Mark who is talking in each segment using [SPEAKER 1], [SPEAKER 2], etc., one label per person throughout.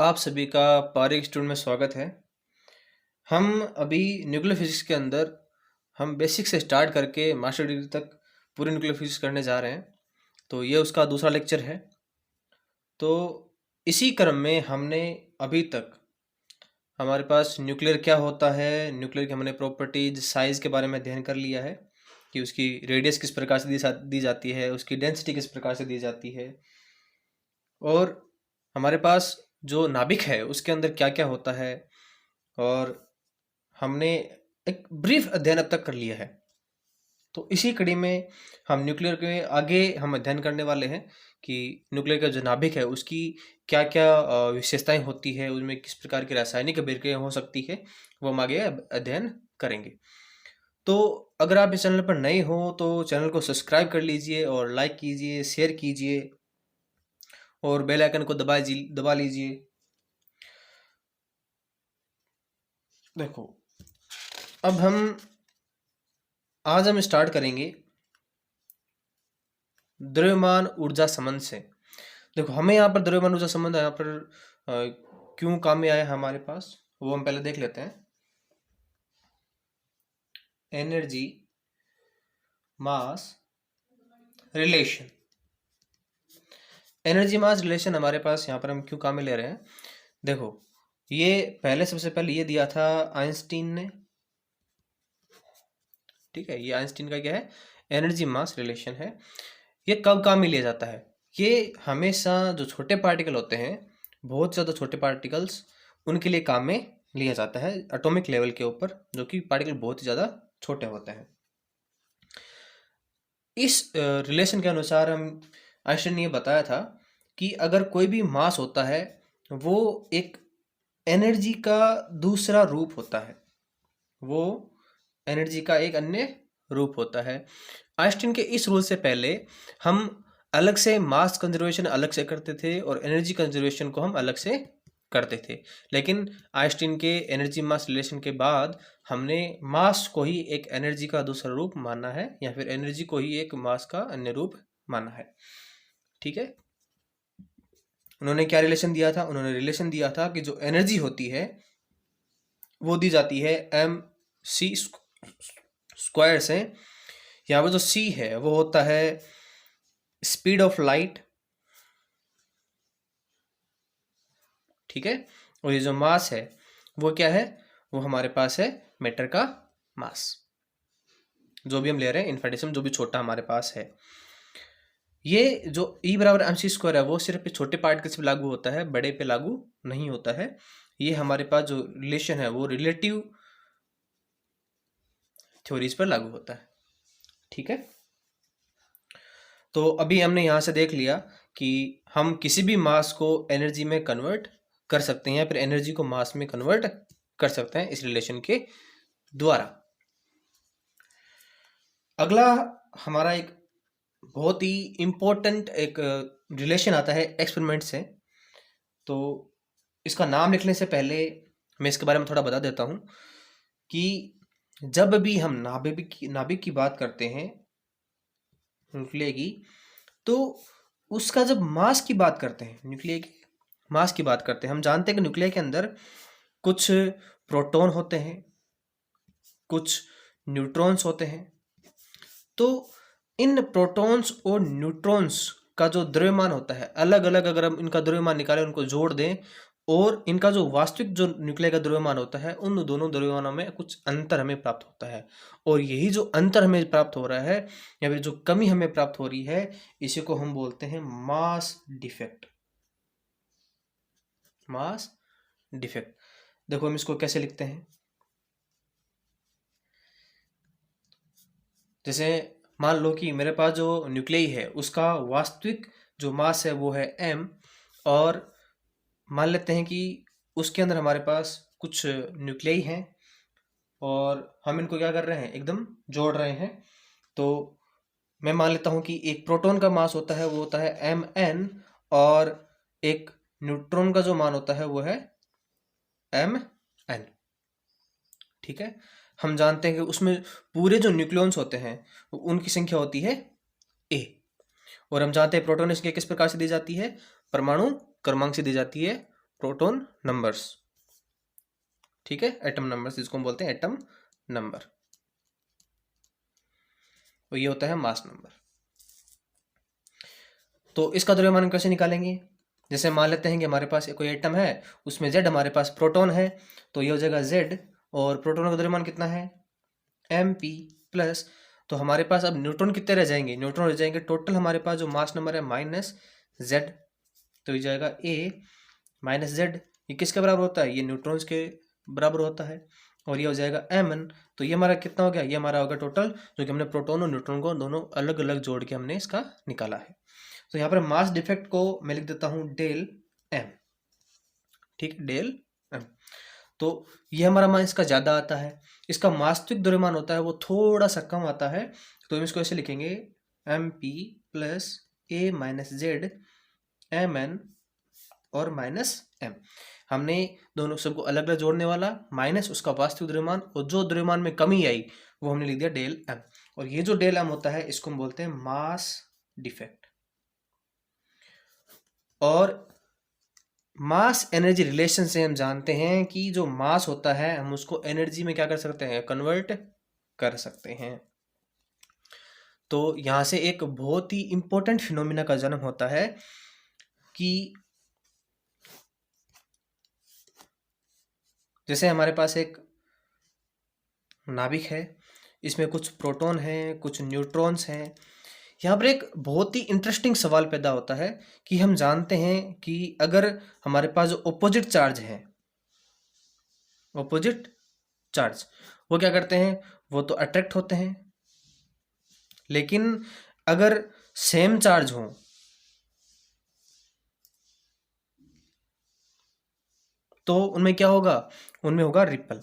[SPEAKER 1] आप सभी का पावर इंस्टीट्यूट में स्वागत है। हम अभी न्यूक्लियर फिजिक्स के अंदर हम बेसिक से स्टार्ट करके मास्टर डिग्री तक पूरी न्यूक्लियर फिजिक्स करने जा रहे हैं। तो ये उसका दूसरा लेक्चर है। तो इसी क्रम में हमने अभी तक हमारे पास न्यूक्लियर क्या होता है, न्यूक्लियर की हमने प्रॉपर्टीज, साइज़ के बारे में अध्ययन कर लिया है कि उसकी रेडियस किस प्रकार से दी जाती है, उसकी डेंसिटी किस प्रकार से दी जाती है, और हमारे पास जो नाभिक है उसके अंदर क्या क्या होता है, और हमने एक ब्रीफ अध्ययन अब तक कर लिया है। तो इसी कड़ी में हम न्यूक्लियर के आगे हम अध्ययन करने वाले हैं कि न्यूक्लियर का जो नाभिक है उसकी क्या क्या विशेषताएं होती है, उसमें किस प्रकार की रासायनिक अभिक्रिया हो सकती है, वो हम आगे अध्ययन करेंगे। तो अगर आप इस चैनल पर नए हो तो चैनल को सब्सक्राइब कर लीजिए और लाइक कीजिए, शेयर कीजिए और बेल आइकन को दबा लीजिए। देखो, अब आज हम स्टार्ट करेंगे द्रव्यमान ऊर्जा संबंध से। देखो, हमें यहाँ पर द्रव्यमान ऊर्जा संबंध यहाँ पर क्यों काम में आया हमारे पास, वो हम पहले देख लेते हैं। एनर्जी मास रिलेशन, एनर्जी मास रिलेशन हमारे पास यहाँ पर हम क्यों काम में ले रहे हैं। देखो, ये सबसे पहले ये दिया था आइंस्टीन ने। ठीक है, ये आइंस्टीन का क्या है, एनर्जी मास रिलेशन है। ये कब काम में लिया जाता है? ये हमेशा जो छोटे पार्टिकल होते हैं, बहुत ज़्यादा छोटे पार्टिकल्स, उनके लिए काम में लिया जाता है एटॉमिक लेवल के ऊपर, जो कि पार्टिकल बहुत ही ज़्यादा छोटे होते हैं। इस रिलेशन के अनुसार हम आइंस्टीन ने ये बताया था कि अगर कोई भी मास होता है वो एक एनर्जी का दूसरा रूप होता है, वो एनर्जी का एक अन्य रूप होता है। आइंस्टीन के इस रूल से पहले हम अलग से मास कंजर्वेशन अलग से करते थे और एनर्जी कंजर्वेशन को हम अलग से करते थे, लेकिन आइंस्टीन के एनर्जी मास रिलेशन के बाद हमने मास को ही एक एनर्जी का दूसरा रूप माना है, या फिर एनर्जी को ही एक मास का अन्य रूप माना है। ठीक है, उन्होंने क्या रिलेशन दिया था? उन्होंने रिलेशन दिया था कि जो एनर्जी होती है वो दी जाती है mc स्क्वायर से। यहाँ पर जो c है वो होता है स्पीड ऑफ लाइट। ठीक है, और ये जो मास है वो क्या है? वो हमारे पास है मैटर का मास, जो भी हम ले रहे हैं इन्फिनिटेसिमल, जो भी छोटा हमारे पास है। ये जो E बराबर mc स्क्वायर है वो सिर्फ छोटे पार्टिकल्स पे लागू होता है, बड़े पे लागू नहीं होता है। ये हमारे पास जो रिलेशन है वो रिलेटिव थ्योरीज पर लागू होता है। ठीक है, तो अभी हमने यहाँ से देख लिया कि हम किसी भी मास को एनर्जी में कन्वर्ट कर सकते हैं या फिर एनर्जी को मास में कन्वर्ट कर सकते हैं इस रिलेशन के द्वारा। अगला हमारा एक बहुत ही इम्पोर्टेंट एक रिलेशन आता है एक्सपेरिमेंट से। तो इसका नाम लिखने से पहले मैं इसके बारे में थोड़ा बता देता हूँ कि जब भी हम नाभिक की बात करते हैं न्यूक्लियर की, तो उसका जब मास की बात करते हैं, न्यूक्लियर के मास की बात करते हैं, हम जानते हैं कि न्यूक्लियर के अंदर कुछ प्रोटॉन होते हैं, कुछ न्यूट्रॉन्स होते हैं। तो इन प्रोटॉन्स और न्यूट्रॉन्स का जो द्रव्यमान होता है अलग अलग, अगर हम इनका द्रव्यमान निकालें, उनको जोड़ दें, और इनका जो वास्तविक जो न्यूक्लियर का द्रव्यमान होता है, उन दोनों द्रव्यमानों में कुछ अंतर हमें प्राप्त होता है। और यही जो अंतर हमें प्राप्त हो रहा है या फिर जो कमी हमें प्राप्त हो रही है, इसी को हम बोलते हैं मास डिफेक्ट। मास डिफेक्ट, देखो हम इसको कैसे लिखते हैं। जैसे मान लो कि मेरे पास जो न्यूक्लियई है उसका वास्तविक जो मास है वो है m, और मान लेते हैं कि उसके अंदर हमारे पास कुछ न्यूक्लियई हैं और हम इनको क्या कर रहे हैं, एकदम जोड़ रहे हैं। तो मैं मान लेता हूं कि एक प्रोटॉन का मास होता है वो होता है mn, और एक न्यूट्रॉन का जो मान होता है वो है mn। ठीक है, हम जानते हैं कि उसमें पूरे जो न्यूक्लियॉन्स होते हैं उनकी संख्या होती है a, और हम जानते हैं प्रोटॉन इसके किस प्रकार से दी जाती है, परमाणु क्रमांक से दी जाती है प्रोटॉन नंबर्स, ठीक है, एटम नंबर्स जिसको हम बोलते हैं एटम नंबर, तो ये होता है मास नंबर। तो इसका द्रव्यमान कैसे निकालेंगे? जैसे मान लेते हैं कि हमारे पास कोई एटम है, उसमें जेड हमारे पास प्रोटॉन है, तो ये हो जाएगा जेड, और प्रोटॉन का द्रव्यमान कितना है mp प्लस, तो हमारे पास अब न्यूट्रॉन कितने रह जाएंगे, न्यूट्रॉन रह जाएंगे टोटल हमारे पास जो मास नंबर है माइनस जेड, तो ये जाएगा a माइनस जेड, ये किसके बराबर होता है, ये न्यूट्रॉन्स के बराबर होता है, और ये हो जाएगा mn, तो ये हमारा कितना हो गया, ये हमारा होगा टोटल, जो कि हमने प्रोटॉन और न्यूट्रॉन को दोनों अलग अलग जोड़ के हमने इसका निकाला है। तो यहाँ पर मास डिफेक्ट को मैं लिख देता हूँ डेल m, ठीक, डेल m, तो ये हमारा मान इसका ज़्यादा आता है, इसका वास्तविक द्रव्यमान होता है वो थोड़ा सा कम आता है, तो हम इसको ऐसे लिखेंगे mp plus a minus Z mn और माइनस m, हमने दोनों सबको अलग अलग जोड़ने वाला माइनस उसका वास्तविक द्रव्यमान, और जो द्रव्यमान में कमी आई वो हमने लिख दिया डेल m, और ये जो डेल m होता है इसको हम बोलते हैं मास डिफेक्ट। और मास एनर्जी रिलेशन से हम जानते हैं कि जो मास होता है हम उसको एनर्जी में क्या कर सकते हैं, कन्वर्ट कर सकते हैं। तो यहाँ से एक बहुत ही इंपॉर्टेंट फिनोमिना का जन्म होता है कि जैसे हमारे पास एक नाभिक है, इसमें कुछ प्रोटॉन हैं, कुछ न्यूट्रॉन्स हैं, यहाँ पर एक बहुत ही इंटरेस्टिंग सवाल पैदा होता है कि हम जानते हैं कि अगर हमारे पास जो ऑपोजिट चार्ज है, ऑपोजिट चार्ज, वो क्या करते हैं, वो तो अट्रैक्ट होते हैं, लेकिन अगर सेम चार्ज हो तो उनमें क्या होगा, उनमें होगा रिपल,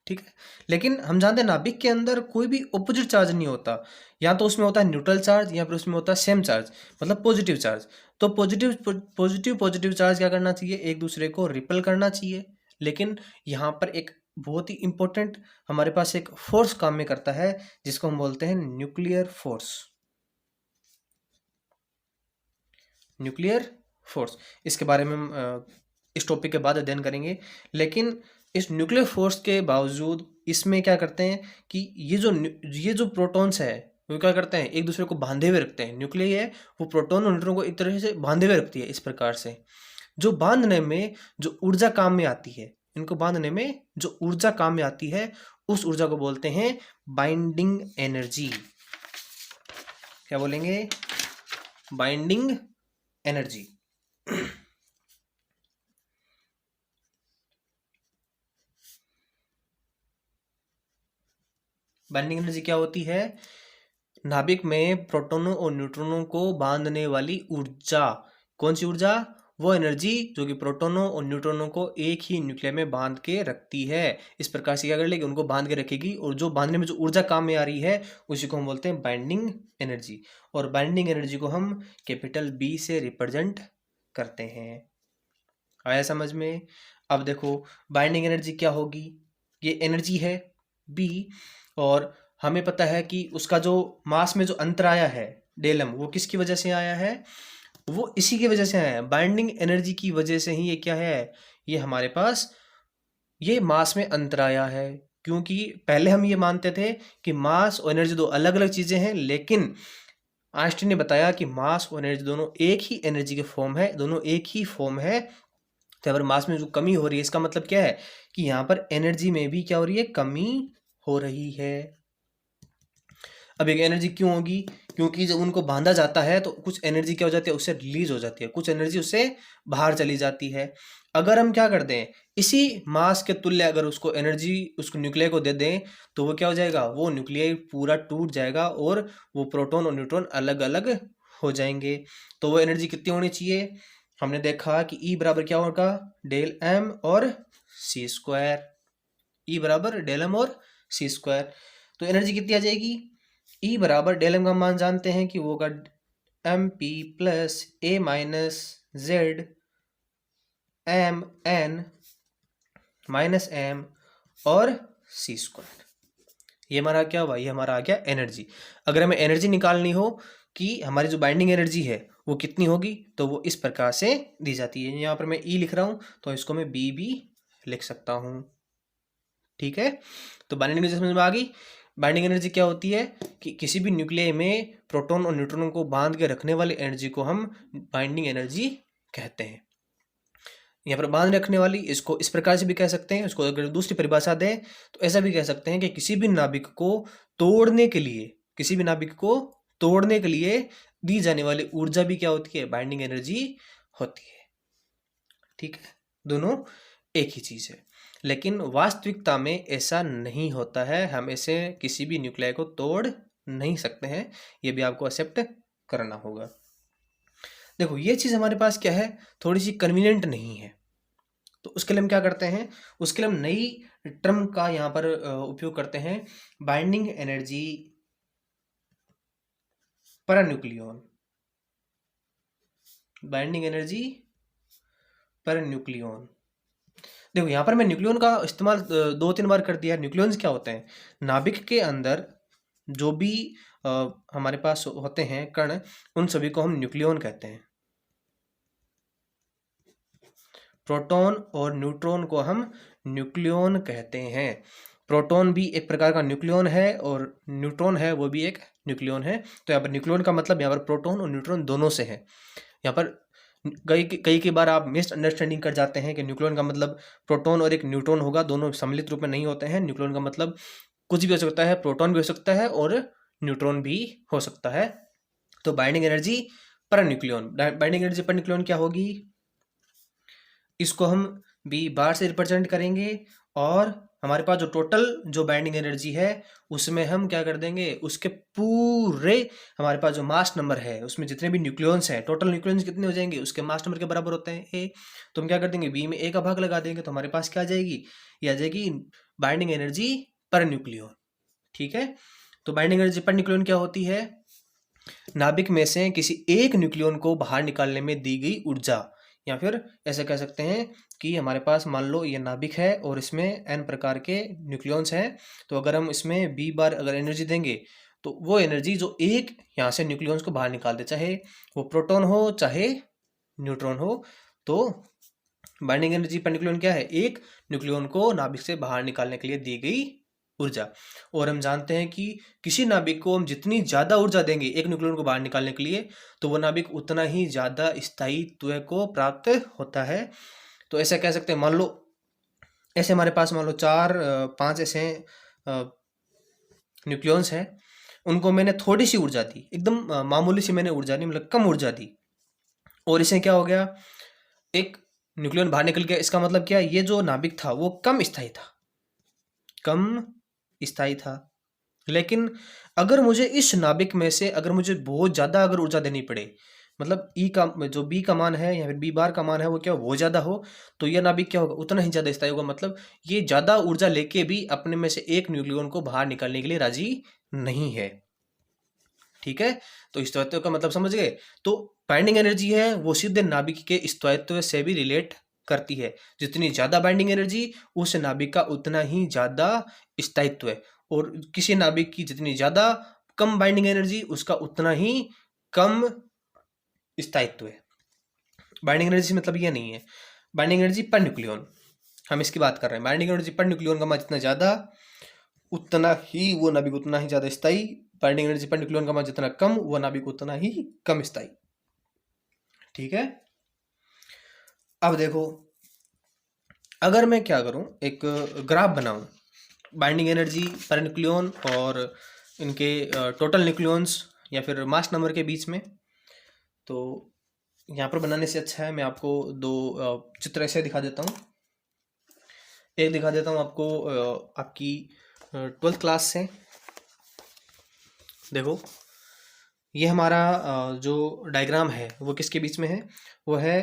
[SPEAKER 1] ठीक है। लेकिन हम जानते हैं नाभिक के अंदर कोई भी ऑपोजिट चार्ज नहीं होता, या तो उसमें होता है न्यूट्रल चार्ज या फिर उसमें होता है सेम चार्ज, मतलब पॉजिटिव चार्ज। तो पॉजिटिव चार्ज क्या करना चाहिए, एक दूसरे को रिपल करना चाहिए। लेकिन यहाँ पर एक बहुत ही इंपॉर्टेंट हमारे पास एक फोर्स काम में करता है जिसको हम बोलते हैं न्यूक्लियर फोर्स, न्यूक्लियर फोर्स। इसके बारे में हम इस टॉपिक के बाद अध्ययन करेंगे। लेकिन इस न्यूक्लियर फोर्स के बावजूद इसमें क्या करते हैं कि ये जो प्रोटॉन्स है वो क्या करते हैं, एक दूसरे को बांधे हुए रखते हैं। न्यूक्लियर है वो प्रोटॉन और न्यूट्रॉन को एक तरह से बांधे हुए रखती है इस प्रकार से, जो बांधने में जो ऊर्जा काम में आती है, इनको बांधने में जो ऊर्जा काम में आती है उस ऊर्जा को बोलते हैं बाइंडिंग एनर्जी। क्या बोलेंगे, बाइंडिंग एनर्जी। बाइंडिंग एनर्जी क्या होती है, नाभिक में प्रोटॉनों और न्यूट्रॉनों को बांधने वाली ऊर्जा। कौन सी ऊर्जा, वो एनर्जी जो कि प्रोटॉनों और न्यूट्रॉनों को एक ही न्यूक्लियर में बांध के रखती है। इस प्रकार से क्या कर लेगी, उनको बांध के रखेगी, और जो बांधने में जो ऊर्जा काम में आ रही है उसी को हम बोलते हैं बाइंडिंग एनर्जी। और बाइंडिंग एनर्जी को हम कैपिटल बी से रिप्रेजेंट करते हैं। आया समझ में? अब देखो बाइंडिंग एनर्जी क्या होगी, ये एनर्जी है बी, और हमें पता है कि उसका जो मास में जो अंतर आया है डेलम, वो किसकी वजह से आया है, वो इसी की वजह से आया है, बाइंडिंग एनर्जी की वजह से ही ये क्या है, ये हमारे पास ये मास में अंतर आया है। क्योंकि पहले हम ये मानते थे कि मास और एनर्जी दो अलग अलग चीजें हैं, लेकिन आइंस्टीन ने बताया कि मास और एनर्जी दोनों एक ही एनर्जी के फॉर्म है, दोनों एक ही फॉर्म है। तो अगर मास में जो कमी हो रही है इसका मतलब क्या है कि यहाँ पर एनर्जी में भी क्या हो रही है, कमी हो रही है। अब एक एनर्जी क्यों होगी, क्योंकि जब उनको बांधा जाता है तो कुछ एनर्जी क्या हो जाती है, उससे रिलीज हो जाती है, कुछ एनर्जी उससे बाहर चली जाती है। अगर हम क्या कर दें, इसी मास के तुल्य अगर उसको एनर्जी उसको न्यूक्लियर को दे दें तो वो क्या हो जाएगा, वो न्यूक्लियर पूरा टूट जाएगा और वो प्रोटॉन और न्यूट्रॉन अलग अलग हो जाएंगे। तो वो एनर्जी कितनी होनी चाहिए, हमने देखा कि E बराबर क्या होगा, डेल एम और सी स्क्वायर। E बराबर डेल एम और सी स्क्वायर। तो एनर्जी कितनी आ जाएगी, E बराबर डेल एम का मान जानते हैं कि वो होगा m p plus a minus z m n minus m और सी स्क्वायर। ये हमारा क्या हुआ, ये हमारा आ गया एनर्जी। अगर हमें एनर्जी निकालनी हो कि हमारी जो बाइंडिंग एनर्जी है वो कितनी होगी, तो वो इस प्रकार से दी जाती है। यहाँ पर मैं ई लिख रहा हूँ तो इसको मैं बी भी लिख सकता हूँ। ठीक है, तो बाइंडिंग एनर्जी समझ में आ गई। बाइंडिंग एनर्जी क्या होती है कि किसी भी न्यूक्लियस में प्रोटॉन और न्यूट्रॉन को बांध के रखने वाली एनर्जी को हम बाइंडिंग एनर्जी कहते हैं। यहाँ पर बांध रखने वाली, इसको इस प्रकार से भी कह सकते हैं। इसको अगर दूसरी परिभाषा दें तो ऐसा भी कह सकते हैं कि किसी भी नाभिक को तोड़ने के लिए, किसी भी नाभिक को तोड़ने के लिए दी जाने वाली ऊर्जा भी क्या होती है, बाइंडिंग एनर्जी होती है। ठीक है, दोनों एक ही चीज है, लेकिन वास्तविकता में ऐसा नहीं होता है। हम ऐसे किसी भी न्यूक्लियाई को तोड़ नहीं सकते हैं, ये भी आपको एक्सेप्ट करना होगा। देखो ये चीज हमारे पास क्या है, थोड़ी सी कन्वीनियंट नहीं है, तो उसके लिए हम क्या करते हैं, उसके लिए हम नई टर्म का यहाँ पर उपयोग करते हैं, binding energy per nucleon. Binding energy per nucleon. देखो यहाँ पर मैं न्यूक्लियन का इस्तेमाल 2-3 बार कर दिया। न्यूक्लियंस क्या होते हैं, नाभिक के अंदर जो भी हमारे पास होते हैं कण, उन सभी को हम न्यूक्लियन कहते हैं। प्रोटॉन और न्यूट्रॉन को हम न्यूक्लियन कहते हैं। प्रोटॉन भी एक प्रकार का न्यूक्लियन है और न्यूट्रॉन है वो भी एक न्यूक्लियन है। तो यहाँ पर न्यूक्लियन का मतलब यहाँ पर प्रोटॉन और न्यूट्रॉन दोनों से है। यहाँ पर कई बार आप मिस अंडरस्टैंडिंग कर जाते हैं कि न्यूक्लियन का मतलब प्रोटॉन और एक न्यूट्रॉन होगा, दोनों सम्मिलित रूप में नहीं होते हैं। न्यूक्लियन का मतलब कुछ भी हो सकता है, प्रोटॉन भी हो सकता है और न्यूट्रॉन भी हो सकता है। तो binding energy per nucleon, binding energy per nucleon क्या होगी, इसको हम बी बार से रिप्रेजेंट करेंगे और हमारे पास जो टोटल जो बाइंडिंग एनर्जी है उसमें हम क्या कर देंगे, उसके पूरे हमारे पास जो मास नंबर है उसमें जितने भी न्यूक्लियंस हैं, टोटल न्यूक्लियंस कितने हो जाएंगे, उसके मास नंबर के बराबर होते हैं ए। तो हम क्या कर देंगे, बी में ए का भाग लगा देंगे, तो हमारे पास क्या आ जाएगी, ये आ जाएगी बाइंडिंग एनर्जी पर न्यूक्लियन। ठीक है, तो बाइंडिंग एनर्जी पर न्यूक्लियन क्या होती है, नाभिक में से किसी एक न्यूक्लियन को बाहर निकालने में दी गई ऊर्जा, या फिर ऐसे कह सकते हैं कि हमारे पास मान लो ये नाभिक है और इसमें एन प्रकार के न्यूक्लियंस हैं, तो अगर हम इसमें बी बार अगर एनर्जी देंगे तो वो एनर्जी जो एक यहाँ से न्यूक्लियंस को बाहर निकाल दे, चाहे वो प्रोटॉन हो चाहे न्यूट्रॉन हो, तो बाइंडिंग एनर्जी पर न्यूक्लियन क्या है, एक न्यूक्लियन को नाभिक से बाहर निकालने के लिए दी गई ऊर्जा। और हम जानते हैं कि किसी नाभिक को हम जितनी ज़्यादा ऊर्जा देंगे एक न्यूक्लियन को बाहर निकालने के लिए, तो वो नाभिक उतना ही ज़्यादा स्थायित्व को प्राप्त होता है। तो ऐसा कह सकते हैं, मान लो ऐसे हमारे पास मान लो 4-5 ऐसे न्यूक्लियंस हैं, उनको मैंने थोड़ी सी ऊर्जा दी, एकदम मामूली सी मैंने ऊर्जा दी, मतलब कम ऊर्जा दी, और इसे क्या हो गया, एक न्यूक्लियन बाहर निकल गया। इसका मतलब क्या, ये जो नाभिक था वो कम स्थायी था, कम स्थायी था। लेकिन अगर मुझे इस नाभिक में से अगर मुझे बहुत ज़्यादा अगर ऊर्जा देनी पड़े, मतलब ई का जो बी का मान है या फिर बी बार का मान है वो क्या वो ज़्यादा हो, तो यह नाभिक क्या होगा, उतना ही ज़्यादा स्थायी होगा। मतलब ये ज़्यादा ऊर्जा लेके भी अपने में से एक न्यूक्लियन को बाहर निकालने के लिए राजी नहीं है। ठीक है, तो स्थायित्व का मतलब समझ गए। तो बाइंडिंग एनर्जी है वो सीधे नाभिक के स्थायित्व से भी रिलेट करती है। जितनी ज़्यादा बाइंडिंग एनर्जी उस नाभिक का उतना ही ज़्यादा स्थायित्व है, और किसी नाभिक की जितनी ज़्यादा कम बाइंडिंग एनर्जी उसका उतना ही कम स्थायित्व है। बाइंडिंग एनर्जी मतलब ये नहीं है, बाइंडिंग एनर्जी पर न्यूक्लियन हम इसकी बात कर रहे हैं। बाइंडिंग एनर्जी पर न्यूक्लियन का मान जितना ज़्यादा उतना ही वो नाभिक उतना ही ज़्यादा स्थायी, बाइंडिंग एनर्जी पर न्यूक्लियन का मान जितना कम वो नाभिक उतना ही कम स्थायी। ठीक है, अब देखो अगर मैं क्या करूं, एक ग्राफ बनाऊं बाइंडिंग एनर्जी पर न्यूक्लियन और इनके टोटल न्यूक्लियंस या फिर मास नंबर के बीच में, तो यहाँ पर बनाने से अच्छा है मैं आपको दो चित्र ऐसे दिखा देता हूँ। एक दिखा देता हूँ आपको आपकी 12th क्लास से। देखो ये हमारा जो डायग्राम है वो किसके बीच में है, वो है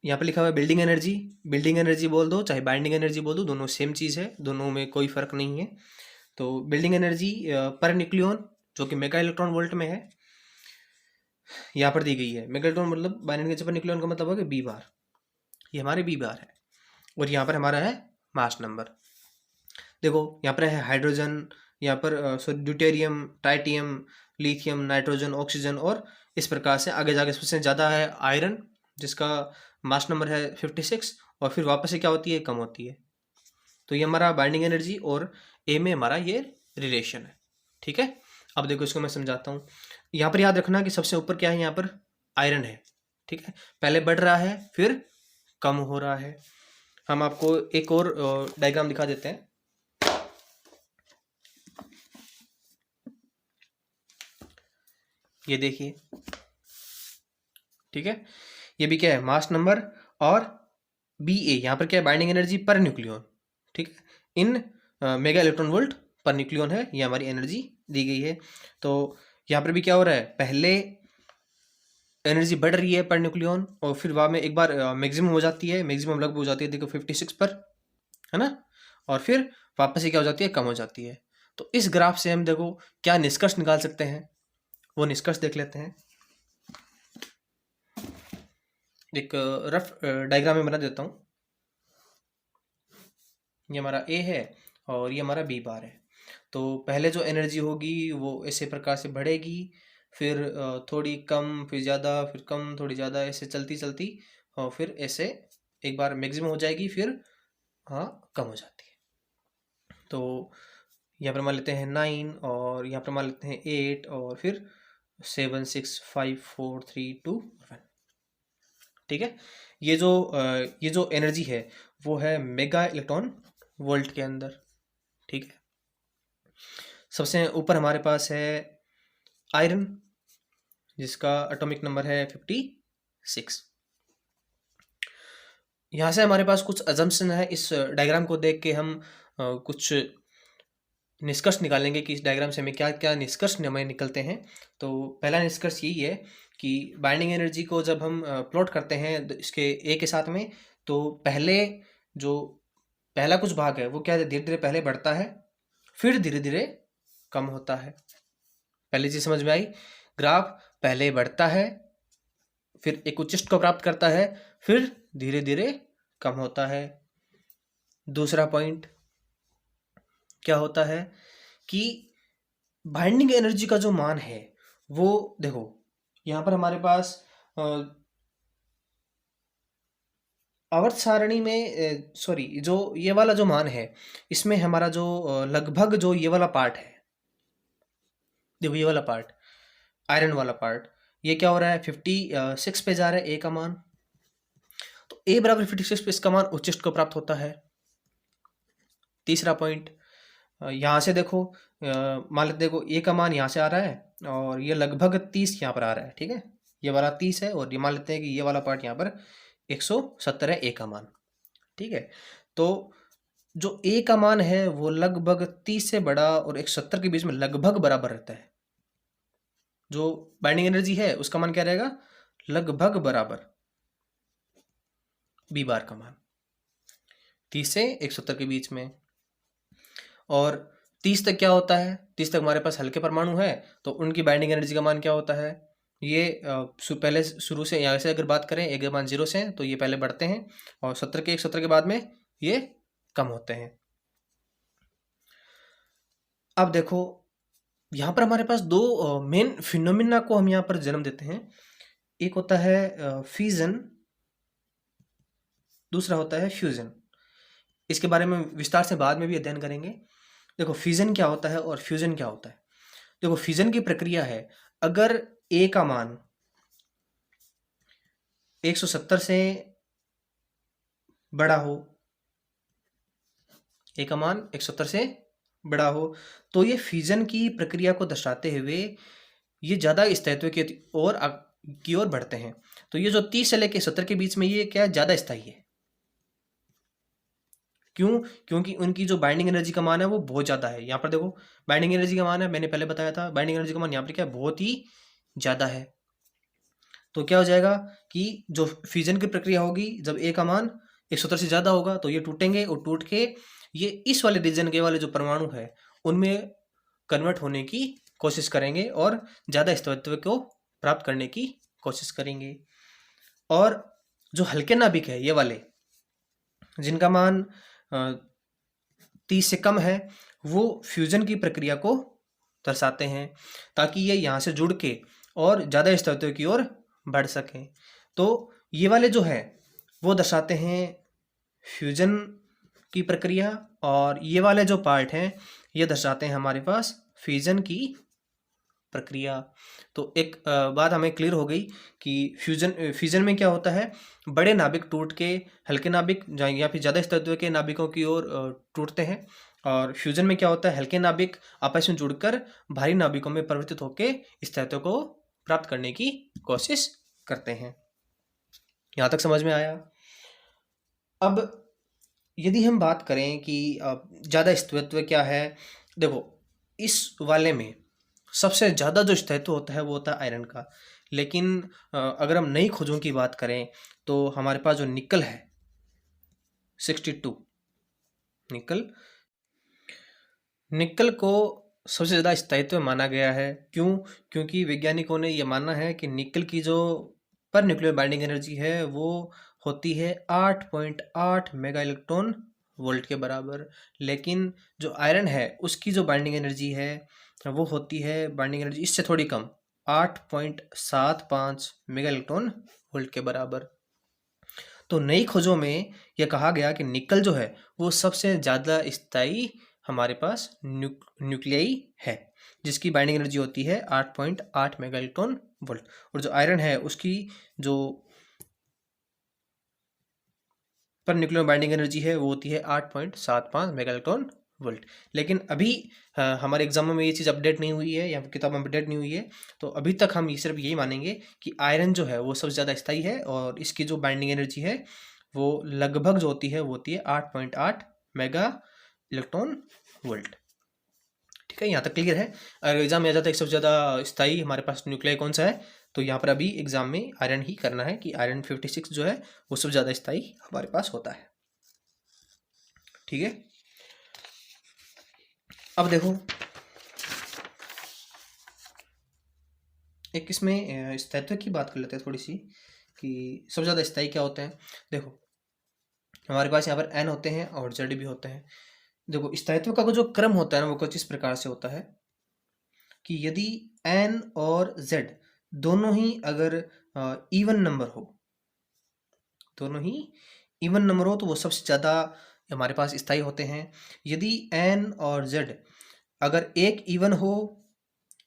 [SPEAKER 1] यहाँ पे लिखा हुआ है बिल्डिंग एनर्जी। बिल्डिंग एनर्जी बोल दो चाहे बाइंडिंग एनर्जी बोल दो, दोनों सेम चीज़ है, दोनों में कोई फर्क नहीं है। तो बिल्डिंग एनर्जी पर न्यूक्लियन जो कि मेगा इलेक्ट्रॉन वोल्ट में है, यहाँ पर दी गई है। मेगा इलेक्ट्रॉन मतलब बाइंडिंग एनर्जी पर न्यूक्लियन का मतलब होगा बी बार, ये हमारे बी बार है, और यहाँ पर हमारा है मास नंबर। देखो यहाँ पर है हाइड्रोजन, यहाँ पर deuterium, tritium, lithium, nitrogen, oxygen और इस प्रकार से आगे जाके सबसे ज़्यादा है आयरन, जिसका मास नंबर है 56, और फिर वापस से क्या होती है, कम होती है। तो ये हमारा बाइंडिंग एनर्जी और ए में हमारा ये रिलेशन है। ठीक है, अब देखो इसको मैं समझाता हूँ। यहाँ पर याद रखना कि सबसे ऊपर क्या है, यहाँ पर आयरन है। ठीक है, पहले बढ़ रहा है फिर कम हो रहा है। हम आपको एक और डायग्राम दिखा देते हैं। ये देखिए, ठीक है, ये भी क्या है, मास नंबर, और बी ए यहाँ पर क्या है, बाइंडिंग एनर्जी पर न्यूक्लियन। ठीक है, इन mega electron volt per nucleon है, ये हमारी एनर्जी दी गई है। तो यहाँ पर भी क्या हो रहा है, पहले एनर्जी बढ़ रही है पर न्यूक्लियन, और फिर बाद में एक बार मैक्सिमम हो जाती है, मैक्सिमम लगभग हो जाती है, देखो 56 पर, है ना, और फिर वापस से क्या हो जाती है, कम हो जाती है। तो इस ग्राफ से हम देखो क्या निष्कर्ष निकाल सकते हैं, वो निष्कर्ष देख लेते हैं। एक रफ डायग्राम में बना देता हूँ। ये हमारा ए है और ये हमारा बी बार है। तो पहले जो एनर्जी होगी वो ऐसे प्रकार से बढ़ेगी, फिर थोड़ी कम, फिर ज़्यादा, फिर कम, थोड़ी ज़्यादा, ऐसे चलती चलती, और फिर ऐसे एक बार मैक्सिमम हो जाएगी, फिर हाँ कम हो जाती है। तो यहाँ पर मान लेते हैं 9, और यहाँ पर मान लेते हैं 8, और फिर 7 6 5 4 3 2 1। ठीक है, ये जो एनर्जी है वो है मेगा इलेक्ट्रॉन वोल्ट के अंदर। ठीक है, सबसे ऊपर हमारे पास है आयरन, जिसका एटॉमिक नंबर है 56। यहाँ से हमारे पास कुछ अजम्पशन है, इस डायग्राम को देख के हम कुछ निष्कर्ष निकालेंगे कि इस डायग्राम से हमें क्या क्या निष्कर्ष हमें निकलते हैं। तो पहला निष्कर्ष यही है कि बाइंडिंग एनर्जी को जब हम प्लॉट करते हैं इसके ए के साथ में, तो पहला कुछ भाग है वो क्या है, धीरे धीरे पहले बढ़ता है, फिर धीरे धीरे कम होता है। पहली चीज समझ में आई, ग्राफ पहले बढ़ता है, फिर एक उच्चिष्ट को प्राप्त करता है, फिर धीरे धीरे कम होता है। दूसरा पॉइंट क्या होता है कि बाइंडिंग एनर्जी का जो मान है वो देखो, यहाँ पर हमारे पास आवर्त सारणी में सॉरी, जो ये वाला जो मान है इसमें हमारा जो लगभग जो ये वाला पार्ट है, देखो ये वाला पार्ट, आयरन वाला पार्ट, ये क्या हो रहा है, 56 पे जा रहा है ए का मान। तो ए बराबर 56 पे इसका मान उच्चिष्ट को प्राप्त होता है। तीसरा पॉइंट, यहाँ से देखो, मान लेते देखो ए का मान यहाँ से आ रहा है और ये लगभग 30 यहाँ पर आ रहा है। ठीक है, ये वाला 30 है, और ये मान लेते हैं कि ये वाला पार्ट यहाँ पर 170 है ए का मान। ठीक है, तो जो ए का मान है वो लगभग 30 से बड़ा और 170 के बीच में लगभग बराबर रहता है। जो बाइंडिंग एनर्जी है उसका मान क्या रहेगा, लगभग बराबर बी बार का मान, 30 से 170 के बीच में। और 30 तक क्या होता है, 30 तक हमारे पास हल्के परमाणु है, तो उनकी बाइंडिंग एनर्जी का मान क्या होता है, ये पहले शुरू से यहाँ से अगर बात करें एक मान 0 से, तो ये पहले बढ़ते हैं, और 170 के बाद में ये कम होते हैं। अब देखो यहाँ पर हमारे पास दो मेन फिनोमिना को हम यहाँ पर जन्म देते हैं। एक होता है फ्यूजन, दूसरा होता है फ्यूजन। इसके बारे में विस्तार से बाद में भी अध्ययन करेंगे। देखो फ्यूजन क्या होता है और फ्यूजन क्या होता है। देखो फ्यूजन की प्रक्रिया है, अगर ए का मान 170 से बड़ा हो, ए का मान 170 से बड़ा हो, तो ये फ्यूजन की प्रक्रिया को दर्शाते हुए ये ज़्यादा स्थायित्व की ओर बढ़ते हैं। तो ये जो 30 से लेकर 70 के बीच में ये क्या ज़्यादा स्थायी है। क्यों? क्योंकि उनकी जो बाइंडिंग एनर्जी का मान है वो बहुत ज़्यादा है। यहाँ पर देखो बाइंडिंग एनर्जी का मान है, मैंने पहले बताया था, बाइंडिंग एनर्जी का मान यहाँ पर क्या है, बहुत ही ज़्यादा है। तो क्या हो जाएगा कि जो फ्यूजन की प्रक्रिया होगी, जब ए का मान 170 से ज़्यादा होगा तो ये टूटेंगे, और टूट के ये इस वाले रीजन के वाले जो परमाणु है उनमें कन्वर्ट होने की कोशिश करेंगे और ज़्यादा स्थायित्व को प्राप्त करने की कोशिश करेंगे। और जो हल्के नाभिक है, ये वाले जिनका मान 30 से कम है, वो फ्यूजन की प्रक्रिया को दर्शाते हैं, ताकि ये यहाँ से जुड़ के और ज़्यादा स्थायित्व की ओर बढ़ सकें। तो ये वाले जो है वो दर्शाते हैं फ्यूजन की प्रक्रिया, और ये वाले जो पार्ट हैं ये दर्शाते हैं हमारे पास फिजन की प्रक्रिया। तो एक बात हमें क्लियर हो गई कि फ्यूजन में क्या होता है, बड़े नाभिक टूट के हल्के नाभिक या फिर ज़्यादा स्थायित्व के नाभिकों की ओर टूटते हैं, और फ्यूजन में क्या होता है, हल्के नाभिक आपस में जुड़कर भारी नाभिकों में परिवर्तित होकर स्थायित्व को प्राप्त करने की कोशिश करते हैं। यहाँ तक समझ में आया। अब यदि हम बात करें कि ज़्यादा स्थायित्व क्या है, देखो इस वाले में सबसे ज़्यादा जो स्थायित्व होता है वो होता है आयरन का। लेकिन अगर हम नई खोजों की बात करें तो हमारे पास जो निकल है 62, निकल को सबसे ज़्यादा स्थायित्व माना गया है। क्यों? क्योंकि वैज्ञानिकों ने यह माना है कि निकल की जो पर न्यूक्लियर बाइंडिंग एनर्जी है वो होती है 8.8 मेगा इलेक्ट्रॉन वोल्ट के बराबर। लेकिन जो आयरन है उसकी जो बाइंडिंग एनर्जी है वो होती है, बाइंडिंग एनर्जी इससे थोड़ी कम, 8.75 मेगा इलेक्ट्रॉन वोल्ट के बराबर। तो नई खोजों में यह कहा गया कि निकल जो है वो सबसे ज़्यादा स्थायी हमारे पास न्यूक्लियाई है, जिसकी बाइंडिंग एनर्जी होती है 8.8 मेगा इलेक्ट्रॉन वोल्ट, और जो आयरन है उसकी जो पर न्यूक्लियर बाइंडिंग एनर्जी है वो होती है 8.75 मेगा इलेक्ट्रॉन वोल्ट। लेकिन अभी हमारे एग्जामों में ये चीज़ अपडेट नहीं हुई है या किताब में अपडेट नहीं हुई है, तो अभी तक हम ये सिर्फ यही मानेंगे कि आयरन जो है वो सबसे ज़्यादा स्थायी है, और इसकी जो बाइंडिंग एनर्जी है वो लगभग जो होती है वो होती है 8.8 मेगा इलेक्ट्रॉन वोल्ट। ठीक है, यहाँ तक क्लियर है। अगर एग्जाम में आ जाता है सबसे ज़्यादा स्थायी हमारे पास न्यूक्लियाई कौन सा है, तो यहाँ पर अभी एग्जाम में आयरन ही करना है कि आयरन 56 जो है वो सबसे ज़्यादा स्थायी हमारे पास होता है। ठीक है, अब देखो एक इसमें स्थायित्व की बात कर लेते हैं थोड़ी सी, कि सबसे ज़्यादा स्थायी क्या होते हैं। देखो हमारे पास यहाँ पर एन होते हैं और जेड भी होते हैं। देखो स्थायित्व का जो क्रम होता है ना वो कुछ इस प्रकार से होता है कि यदि एन और जेड दोनों ही अगर इवन नंबर हो, दोनों ही इवन नंबर हो तो वो सबसे ज़्यादा हमारे पास स्थायी होते हैं। यदि एन और जेड अगर एक इवन हो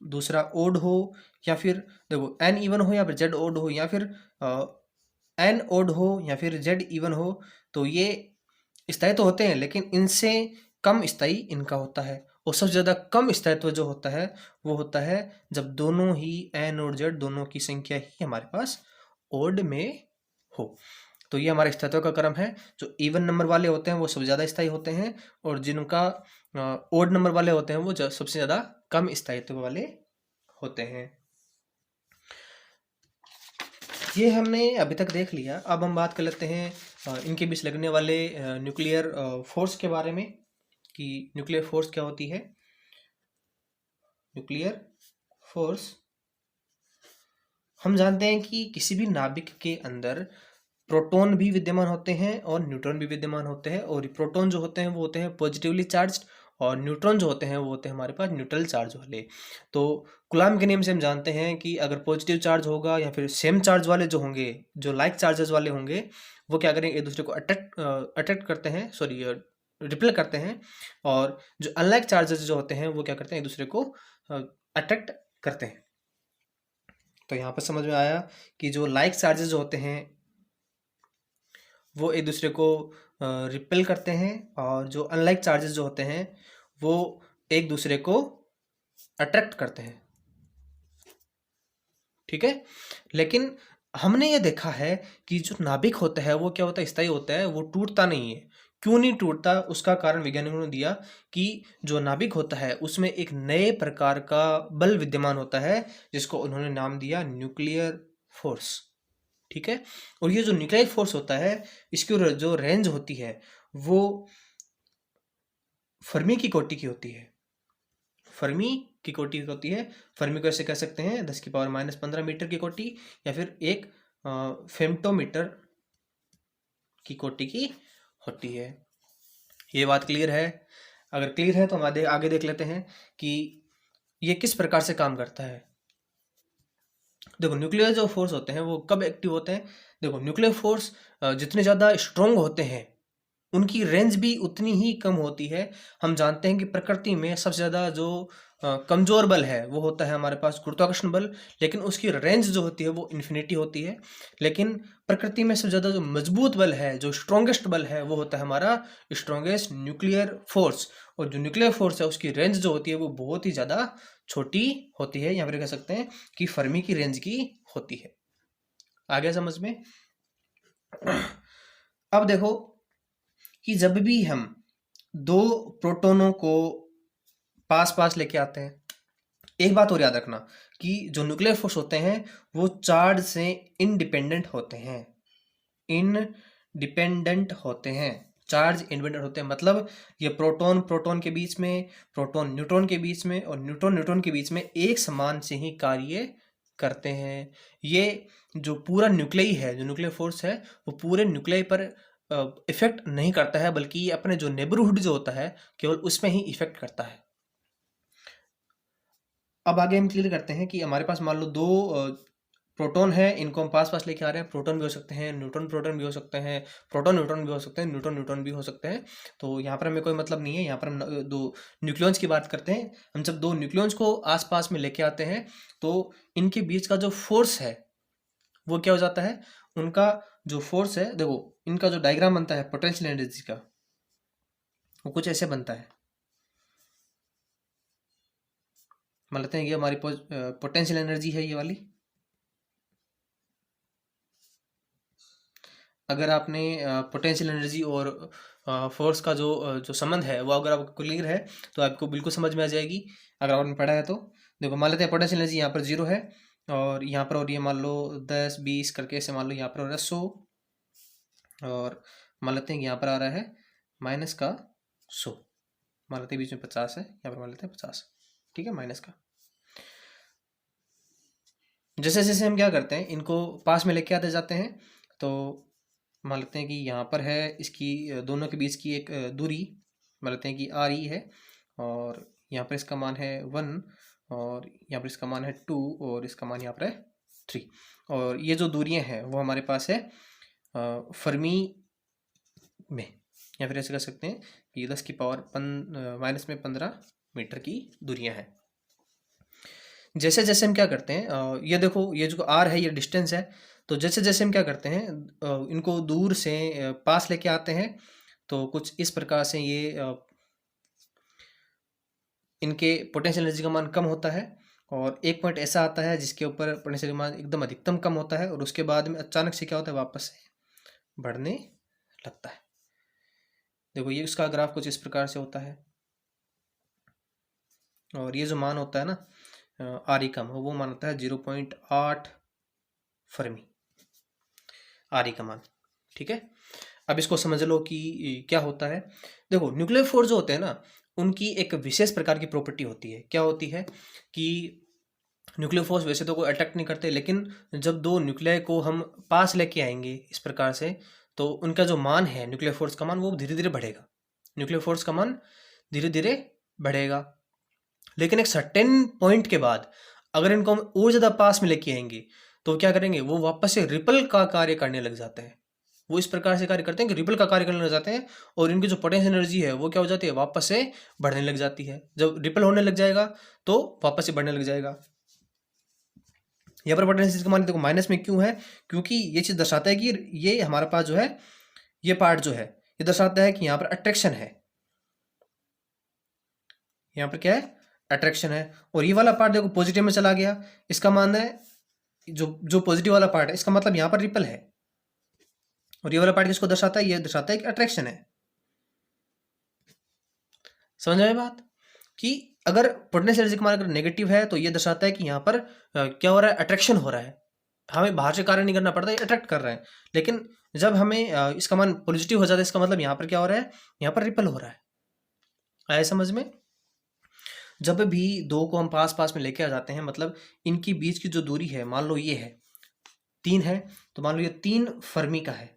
[SPEAKER 1] दूसरा ओड हो, या फिर देखो एन इवन हो या फिर जेड ओड हो, या फिर एन ओड हो या फिर जेड इवन हो, तो ये स्थायी तो होते हैं लेकिन इनसे कम स्थायी इनका होता है। और सबसे ज़्यादा कम स्थायित्व जो होता है वो होता है जब दोनों ही एन और जेड दोनों की संख्या ही हमारे पास ओड में हो। तो ये हमारे स्थायित्व का क्रम है। जो इवन नंबर वाले होते हैं वो सबसे ज़्यादा स्थायी होते हैं, और जिनका ओड नंबर वाले होते हैं वो सबसे ज़्यादा कम स्थायित्व वाले होते हैं। ये हमने अभी तक देख लिया। अब हम बात कर लेते हैं इनके बीच लगने वाले न्यूक्लियर फोर्स के बारे में, कि न्यूक्लियर फोर्स क्या होती है। न्यूक्लियर फोर्स हम जानते हैं कि किसी भी नाभिक के अंदर प्रोटॉन भी विद्यमान होते हैं और न्यूट्रॉन भी विद्यमान होते हैं, और प्रोटॉन जो होते हैं वो होते हैं पॉजिटिवली चार्ज्ड, और न्यूट्रॉन जो होते हैं वो होते हैं हमारे पास न्यूट्रल चार्ज वाले। तो कूलाम के नियम से हम जानते हैं कि अगर पॉजिटिव चार्ज होगा या फिर सेम चार्ज वाले जो होंगे, जो लाइक चार्जेस वाले होंगे, वो क्या करेंगे, एक दूसरे को अट्रैक्ट करते हैं, सॉरी रिपेल करते हैं, और जो अनलाइक चार्जेस जो होते हैं वो क्या करते हैं, एक दूसरे को अट्रैक्ट करते हैं। तो यहाँ पर समझ में आया कि जो लाइक चार्जेस जो होते हैं वो एक दूसरे को रिपेल करते हैं, और जो अनलाइक चार्जेस जो होते हैं वो एक दूसरे को अट्रैक्ट करते हैं। ठीक है, लेकिन हमने ये देखा है कि जो नाभिक होता है वो क्या होता है, स्थायी होता है, वो टूटता नहीं है। क्यों नहीं टूटता, उसका कारण वैज्ञानिकों ने दिया कि जो नाभिक होता है उसमें एक नए प्रकार का बल विद्यमान होता है, जिसको उन्होंने नाम दिया न्यूक्लियर फोर्स। ठीक है, और ये जो न्यूक्लियर फोर्स होता है इसकी जो रेंज होती है वो फर्मी की कोटि की होती है। फर्मी की कोटि होती है। फर्मी को ऐसे कह सकते हैं 10⁻⁻15 मीटर की कोटि, या फिर एक फेम्टोमीटर की कोटि की होती है। ये बात क्लियर है। अगर क्लियर है तो हम आगे देख लेते हैं कि ये किस प्रकार से काम करता है। देखो न्यूक्लियर जो फोर्स होते हैं वो कब एक्टिव होते हैं? देखो न्यूक्लियर फोर्स जितने ज़्यादा स्ट्रोंग होते हैं उनकी रेंज भी उतनी ही कम होती है। हम जानते हैं कि प्रकृति में सबसे ज़्यादा जो कमज़ोर बल है वो होता है हमारे पास गुरुत्वाकर्षण बल, लेकिन उसकी रेंज जो होती है वो इन्फिनिटी होती है। लेकिन प्रकृति में सबसे ज़्यादा जो मजबूत बल है, जो स्ट्रॉन्गेस्ट बल है, वो होता है हमारा स्ट्रॉन्गेस्ट न्यूक्लियर फोर्स। और जो न्यूक्लियर फोर्स है उसकी रेंज जो होती है वो बहुत ही ज़्यादा छोटी होती है। यहाँ पर कह सकते हैं कि फर्मी की रेंज की होती है। आ गया समझ में? अब देखो कि जब भी हम दो प्रोटोनों को पास पास लेके आते हैं, एक बात और याद रखना कि जो न्यूक्लियर फोर्स होते हैं वो चार्ज से इंडिपेंडेंट होते हैं। इंडिपेंडेंट होते हैं, चार्ज इंडिपेंडेंट होते हैं, मतलब ये प्रोटॉन प्रोटॉन के बीच में, प्रोटॉन न्यूट्रॉन के बीच में और न्यूट्रॉन न्यूट्रॉन के बीच में एक समान से ही कार्य करते हैं। ये जो पूरा न्यूक्लियई है, जो न्यूक्लियर फोर्स है, वो पूरे न्यूक्लियई पर इफेक्ट नहीं करता है, बल्कि ये अपने जो नेबरहुड जो होता है केवल उसमें ही इफेक्ट करता है। अब आगे हम क्लियर करते हैं कि हमारे पास मान लो दो प्रोटॉन है, इनको हम पास पास लेके आ रहे हैं। प्रोटॉन भी हो सकते हैं, न्यूट्रॉन प्रोटॉन भी हो सकते हैं, प्रोटॉन न्यूट्रॉन भी हो सकते हैं, न्यूट्रॉन न्यूट्रॉन भी हो सकते हैं। तो यहाँ पर हमें कोई मतलब नहीं है, यहाँ पर हम दो न्यूक्लियॉन्स की बात करते हैं। हम जब दो न्यूक्लियॉन्स को आस पास में लेके आते हैं तो इनके बीच का जो फोर्स है वो क्या हो जाता है? उनका जो फोर्स है, देखो इनका जो डायग्राम बनता है पोटेंशियल एनर्जी का, वो कुछ ऐसे बनता है। मान लेते हैं ये हमारी पोटेंशियल एनर्जी है, ये वाली। अगर आपने पोटेंशियल एनर्जी और फोर्स का जो संबंध है वो अगर आपको क्लियर है तो आपको बिल्कुल समझ में आ जाएगी, अगर आपने पढ़ा है तो। देखो मान लेते हैं पोटेंशियल एनर्जी यहाँ पर 0 है, और यहाँ पर और ये मान लो 10 20 करके ऐसे मान लो यहाँ पर हो रहा है 100, और मान लेते हैं कि यहाँ पर आ रहा है माइनस का 100। मान लेते हैं बीच में 50 है, यहाँ पर मान लेते हैं 50, ठीक है, माइनस का। जैसे जैसे हम क्या करते हैं, इनको पास में लेके आते जाते हैं, तो मान लेते हैं कि यहाँ पर है इसकी दोनों के बीच की एक दूरी, मान लेते हैं कि आर ई है, और यहाँ पर इसका मान है 1, और यहाँ पर इसका मान है 2, और इसका मान यहाँ पर है 3। और ये जो दूरियां हैं वो हमारे पास है फर्मी में, या फिर ऐसे कह सकते हैं कि 10 की पावर माइनस में 15 मीटर की दूरियां हैं। जैसे जैसे हम क्या करते हैं, ये देखो ये जो आर है ये डिस्टेंस है, तो जैसे जैसे हम क्या करते हैं इनको दूर से पास लेके आते हैं, तो कुछ इस प्रकार से ये इनके पोटेंशियल एनर्जी का मान कम होता है, और एक पॉइंट ऐसा आता है जिसके ऊपर पोटेंशियल मान एकदम अधिकतम कम होता है, और उसके बाद में अचानक से क्या होता है, वापस से बढ़ने लगता है। देखो ये उसका ग्राफ कुछ इस प्रकार से होता है, और ये जो मान होता है ना आर ई का, वो मान होता है 0.8 फर्मी, आर ई का मान, ठीक है। अब इसको समझ लो कि क्या होता है। देखो न्यूक्लियर फोर्स जो होते हैं ना, उनकी एक विशेष प्रकार की प्रॉपर्टी होती है। क्या होती है कि न्यूक्लियर फोर्स वैसे तो कोई अटैक नहीं करते, लेकिन जब दो न्यूक्लियर को हम पास लेके आएंगे इस प्रकार से, तो उनका जो मान है न्यूक्लियर फोर्स का मान, वो धीरे धीरे बढ़ेगा। न्यूक्लियर फोर्स का मान धीरे धीरे बढ़ेगा, लेकिन एक सर्टेन पॉइंट के बाद अगर इनको हम और ज़्यादा पास में लेके आएंगे तो क्या करेंगे, वो वापस से रिपल का कार्य करने लग जाते हैं। वो इस प्रकार से कार्य करते हैं कि रिपल का कार्य करने लग जाते हैं, और इनकी जो पोटेंशियल एनर्जी है वो क्या हो जाती है, वापस से बढ़ने लग जाती है। जब रिपल होने लग जाएगा तो वापस से बढ़ने लग जाएगा। यहाँ पर पोटेंशियल का मान देखो माइनस में क्यों है, क्योंकि ये चीज़ दर्शाता है कि ये हमारा पास जो है, ये पार्ट जो है ये दर्शाता है कि यहाँ पर अट्रैक्शन है। यहाँ पर क्या है, अट्रैक्शन है। और ये वाला पार्ट देखो पॉजिटिव में चला गया, इसका मान है जो जो पॉजिटिव वाला पार्ट है, इसका मतलब यहाँ पर रिपल है। और ये वाला पार्ट किसको दर्शाता है, ये दर्शाता है कि अट्रैक्शन है। समझ में बात कि अगर पोटेंशियल एनर्जी का मान अगर नेगेटिव है तो ये दर्शाता है कि यहाँ पर क्या हो रहा है, अट्रैक्शन हो रहा है। हमें बाहर से कार्य नहीं करना पड़ता, ये अट्रैक्ट कर रहे हैं। लेकिन जब हमें इसका मान पॉजिटिव हो जाता है, इसका मतलब यहाँ पर क्या हो रहा है, यहाँ पर रिपल हो रहा है। आया समझ में? जब भी दो को हम पास पास में लेके आ जाते हैं, मतलब इनकी बीच की जो दूरी है, मान लो ये है 3 है, तो मान लो ये 3 फर्मी का है,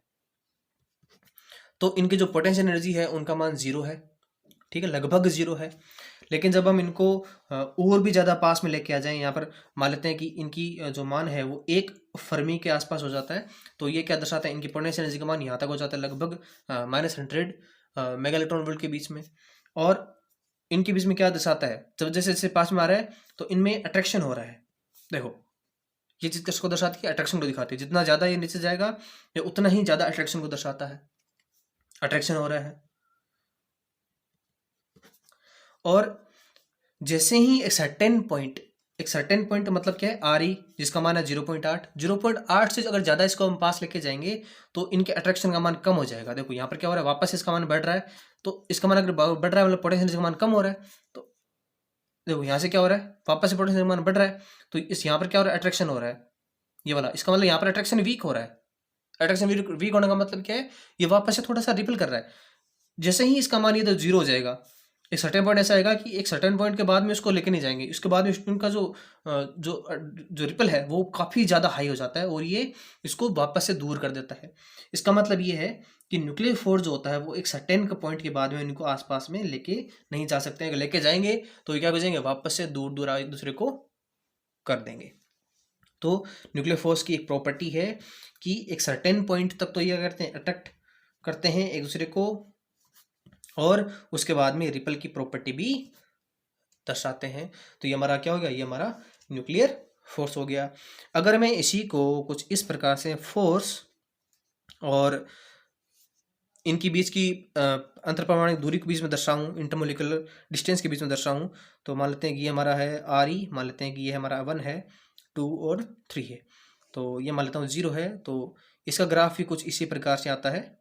[SPEAKER 1] तो इनकी जो पोटेंशियल एनर्जी है उनका मान 0 है, ठीक है, लगभग 0 है। लेकिन जब हम इनको और भी ज़्यादा पास में लेके आ जाएँ, यहाँ पर मान लेते हैं कि इनकी जो मान है वो 1 फर्मी के आसपास हो जाता है, तो ये क्या दर्शाता है, इनकी पोटेंशियल एनर्जी का मान यहाँ तक हो जाता है, लगभग -100 मेगा इलेक्ट्रॉन वोल्ट के बीच में। और इनके बीच में क्या दर्शाता है, जब जैसे-जैसे पास में आ रहा है तो इनमें अट्रैक्शन हो रहा है। देखो, ये चीज़ किसको दर्शाती है, अट्रैक्शन को दिखाती है। जितना ज़्यादा ये नीचे जाएगा, ये उतना ही ज़्यादा अट्रैक्शन को दर्शाता है। अट्रैक्शन हो रहा है। और जैसे ही एक सर्टेन पॉइंट मतलब क्या है, आर ई, जिसका मान है 0.8, 0.8 से अगर ज़्यादा इसको हम पास लेके जाएंगे तो इनके अट्रैक्शन का मान कम हो जाएगा। देखो यहाँ पर क्या हो रहा है, वापस इसका मान बढ़ रहा है, तो इसका मान अगर बढ़ रहा है मतलब पोटेंशियल का मान कम हो रहा है, तो देखो यहाँ से क्या हो रहा है, वापस से पोटेंशियल का मान बढ़ रहा है, तो इस यहाँ पर क्या हो रहा है, अट्रैक्शन हो रहा है ये वाला। इसका मतलब यहाँ पर अट्रैक्शन वीक हो रहा है। अट्रैक्शन वीक होने का मतलब क्या है, ये वापस से थोड़ा सा रिपल कर रहा है। जैसे ही इसका मान ये तो 0 हो जाएगा, एक सर्टेन पॉइंट ऐसा आएगा कि एक सर्टेन पॉइंट के बाद में उसको लेके नहीं जाएंगे, उसके बाद में उनका जो रिपल है वो काफ़ी ज़्यादा हाई हो जाता है और ये इसको वापस से दूर कर देता है। इसका मतलब ये है कि न्यूक्लियर फोर्स जो होता है वो एक सर्टेन पॉइंट के बाद में इनको आसपास में लेके नहीं जा सकते हैं। अगर लेके जाएंगे तो ये क्या हो जाएंगे, वापस से दूर दूर एक दूसरे को कर देंगे। तो न्यूक्लियर फोर्स की एक प्रॉपर्टी है कि एक सर्टेन पॉइंट तक तो ये करते हैं, अट्रैक्ट करते हैं एक दूसरे को, और उसके बाद में रिपल की प्रॉपर्टी भी दर्शाते हैं। तो ये हमारा क्या हो गया, ये हमारा न्यूक्लियर फोर्स हो गया। अगर मैं इसी को कुछ इस प्रकार से फोर्स और इनकी बीच की अंतरपरमाणु दूरी के बीच में दर्शाऊं, इंटरमोलिकुलर डिस्टेंस के बीच में दर्शाऊं, तो मान लेते हैं कि ये हमारा है आर ई, मान लेते हैं कि ये हमारा 1 है, 2 और 3 है, तो ये मान लेता हूँ 0 है। तो इसका ग्राफ भी कुछ इसी प्रकार से आता है।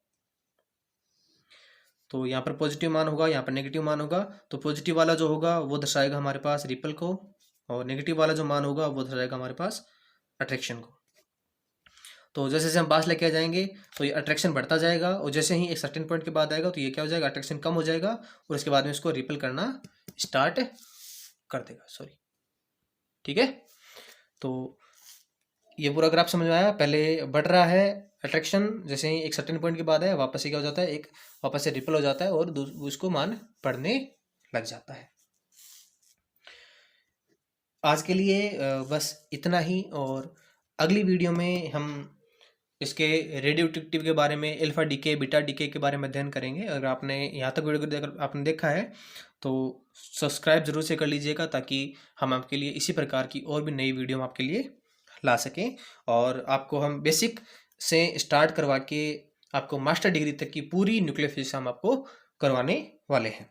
[SPEAKER 1] तो यहाँ पर पॉजिटिव मान होगा, यहाँ पर नेगेटिव मान होगा। तो पॉजिटिव वाला जो होगा वो दर्शाएगा हमारे पास रिपल को, और नेगेटिव वाला जो मान होगा वो दर्शाएगा हमारे पास अट्रैक्शन को। तो जैसे जैसे हम पास लेके आ जाएंगे तो ये अट्रैक्शन बढ़ता जाएगा, और जैसे ही एक सर्टेन पॉइंट के बाद आएगा तो ये क्या हो जाएगा, अट्रैक्शन कम हो जाएगा, और उसके बाद में इसको रिपल करना स्टार्ट कर देगा। सॉरी, ठीक है। तो ये पूरा ग्राफ समझ में आया। पहले बढ़ रहा है अट्रैक्शन, जैसे ही एक सर्टेन पॉइंट के बाद है वापस से क्या हो जाता है, एक वापस से रिपल हो जाता है और उसको मान बढ़ने लग जाता है। आज के लिए बस इतना ही, और अगली वीडियो में हम इसके रेडियो एक्टिविटी के बारे में, अल्फा डीके बीटा डीके के बारे में अध्ययन करेंगे। अगर आपने यहाँ तक वीडियो को आपने देखा है तो सब्सक्राइब जरूर से कर लीजिएगा, ताकि हम आपके लिए इसी प्रकार की और भी नई वीडियो हम आपके लिए ला सकें, और आपको हम बेसिक से स्टार्ट करवा के आपको मास्टर डिग्री तक की पूरी न्यूक्लियर फिजिक्स हम आपको करवाने वाले हैं।